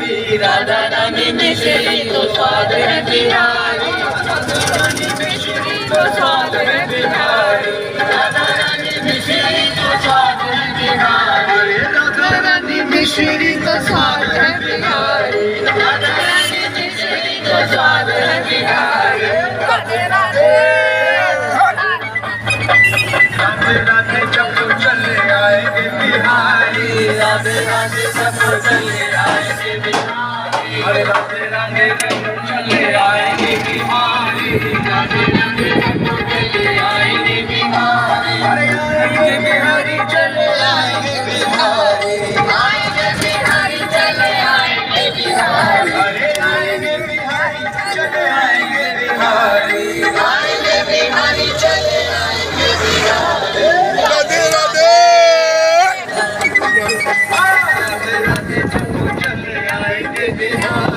राधा रानी मिश्री तो स्वाद है बिहारी, राधा रानी मिश्री तो स्वाद है बिहारी, राधा रानी मिश्री तो स्वाद है बिहारी, राधा रानी मिश्री तो स्वाद है बिहारी, राधा रानी मिश्री तो स्वाद है बिहारी। राधे राधे राधे राधे जब चले आएंगे बिहारी, राधे राधे जब चले आएंगे बिहारी, अरे राधे राधे जब चले आएंगे बिहारी, राधे राधे जब चले आएंगे बिहारी, अरे आएंगे बिहारी चले आएंगे बिहारी, आएंगे बिहारी चले आएंगे बिहारी, अरे आएंगे बिहारी चले आएंगे बिहारी, आएंगे बिहारी चले आएंगे बिहारी। राधे राधे राधे राधे जब चले आएंगे बिहारी।